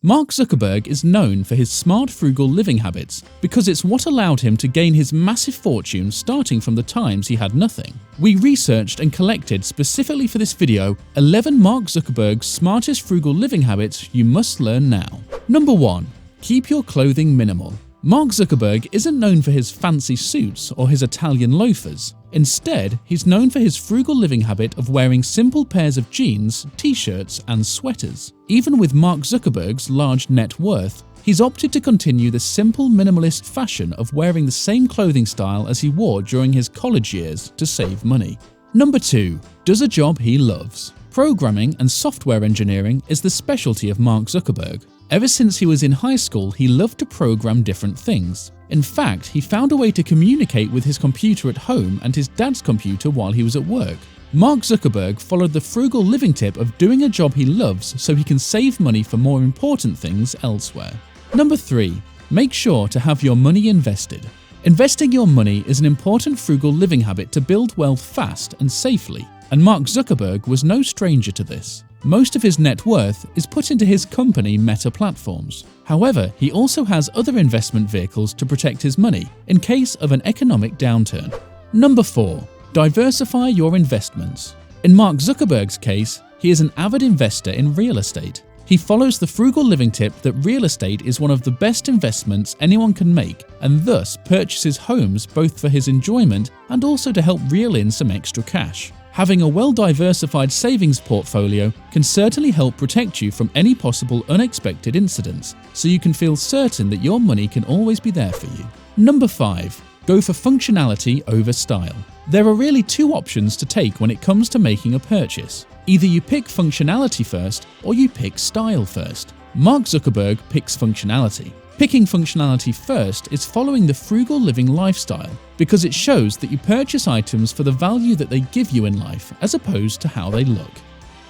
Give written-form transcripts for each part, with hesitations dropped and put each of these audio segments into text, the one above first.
Mark Zuckerberg is known for his smart frugal living habits because it's what allowed him to gain his massive fortune starting from the times he had nothing. We researched and collected specifically for this video 11 Mark Zuckerberg's smartest frugal living habits you must learn now. Number 1. Keep your clothing minimal. Mark Zuckerberg isn't known for his fancy suits or his Italian loafers. Instead, he's known for his frugal living habit of wearing simple pairs of jeans, t-shirts, and sweaters. Even with Mark Zuckerberg's large net worth, he's opted to continue the simple minimalist fashion of wearing the same clothing style as he wore during his college years to save money. Number 2. Does a job he loves. Programming and software engineering is the specialty of Mark Zuckerberg. Ever since he was in high school, he loved to program different things. In fact, he found a way to communicate with his computer at home and his dad's computer while he was at work. Mark Zuckerberg followed the frugal living tip of doing a job he loves so he can save money for more important things elsewhere. Number 3. Make sure to have your money invested. Investing your money is an important frugal living habit to build wealth fast and safely, and Mark Zuckerberg was no stranger to this. Most of his net worth is put into his company Meta Platforms. However, he also has other investment vehicles to protect his money in case of an economic downturn. Number 4. Diversify your investments. In Mark Zuckerberg's case, he is an avid investor in real estate. He follows the frugal living tip that real estate is one of the best investments anyone can make, and thus purchases homes both for his enjoyment and also to help reel in some extra cash. Having a well-diversified savings portfolio can certainly help protect you from any possible unexpected incidents, so you can feel certain that your money can always be there for you. Number 5. Go for functionality over style. There are really two options to take when it comes to making a purchase. Either you pick functionality first or you pick style first. Mark Zuckerberg picks functionality. Picking functionality first is following the frugal living lifestyle because it shows that you purchase items for the value that they give you in life as opposed to how they look.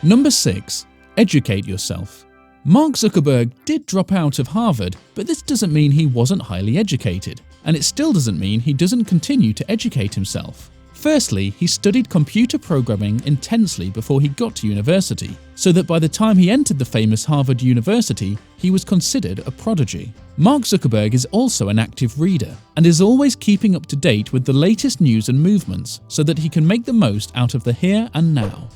Number 6. Educate yourself. Mark Zuckerberg did drop out of Harvard, but this doesn't mean he wasn't highly educated, and it still doesn't mean he doesn't continue to educate himself. Firstly, he studied computer programming intensely before he got to university, so that by the time he entered the famous Harvard University, he was considered a prodigy. Mark Zuckerberg is also an active reader, and is always keeping up to date with the latest news and movements so that he can make the most out of the here and now.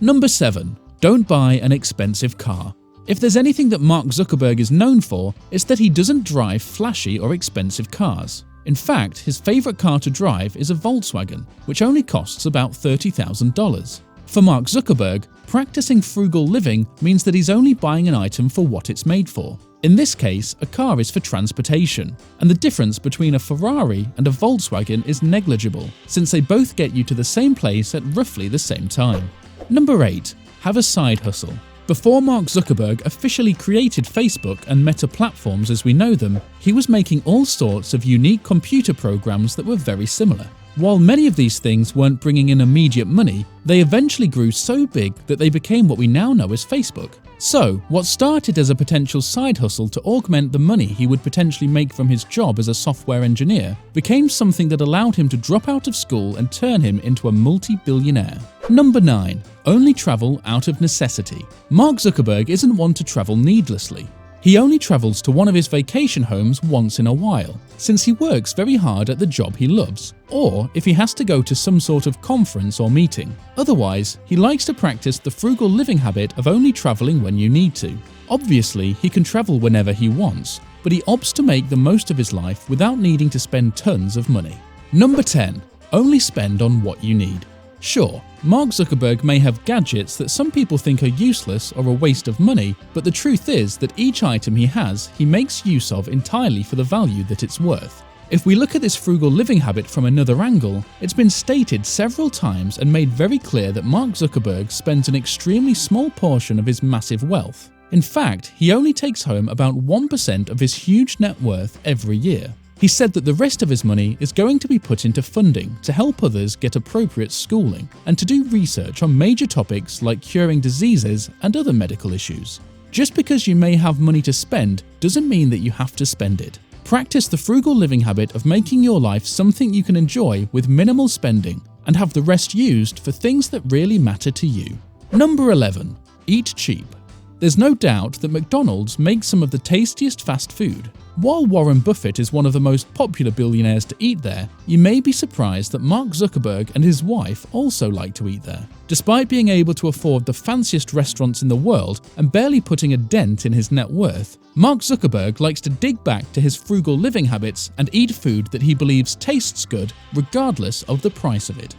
Number 7. Don't buy an expensive car. If there's anything that Mark Zuckerberg is known for, it's that he doesn't drive flashy or expensive cars. In fact, his favourite car to drive is a Volkswagen, which only costs about $30,000. For Mark Zuckerberg, practicing frugal living means that he's only buying an item for what it's made for. In this case, a car is for transportation, and the difference between a Ferrari and a Volkswagen is negligible, since they both get you to the same place at roughly the same time. Number 8. Have a side hustle. Before Mark Zuckerberg officially created Facebook and Meta Platforms as we know them, he was making all sorts of unique computer programs that were very similar. While many of these things weren't bringing in immediate money, they eventually grew so big that they became what we now know as Facebook. So, what started as a potential side hustle to augment the money he would potentially make from his job as a software engineer became something that allowed him to drop out of school and turn him into a multi-billionaire. Number 9. Only travel out of necessity. Mark Zuckerberg isn't one to travel needlessly. He only travels to one of his vacation homes once in a while, since he works very hard at the job he loves, or if he has to go to some sort of conference or meeting. Otherwise, he likes to practice the frugal living habit of only traveling when you need to. Obviously, he can travel whenever he wants, but he opts to make the most of his life without needing to spend tons of money. Number 10. Only spend on what you need. Sure, Mark Zuckerberg may have gadgets that some people think are useless or a waste of money, but the truth is that each item he has, he makes use of entirely for the value that it's worth. If we look at this frugal living habit from another angle, it's been stated several times and made very clear that Mark Zuckerberg spends an extremely small portion of his massive wealth. In fact, he only takes home about 1% of his huge net worth every year. He said that the rest of his money is going to be put into funding to help others get appropriate schooling and to do research on major topics like curing diseases and other medical issues. Just because you may have money to spend doesn't mean that you have to spend it. Practice the frugal living habit of making your life something you can enjoy with minimal spending and have the rest used for things that really matter to you. Number 11. Eat cheap. There's no doubt that McDonald's makes some of the tastiest fast food. While Warren Buffett is one of the most popular billionaires to eat there, you may be surprised that Mark Zuckerberg and his wife also like to eat there. Despite being able to afford the fanciest restaurants in the world and barely putting a dent in his net worth, Mark Zuckerberg likes to dig back to his frugal living habits and eat food that he believes tastes good regardless of the price of it.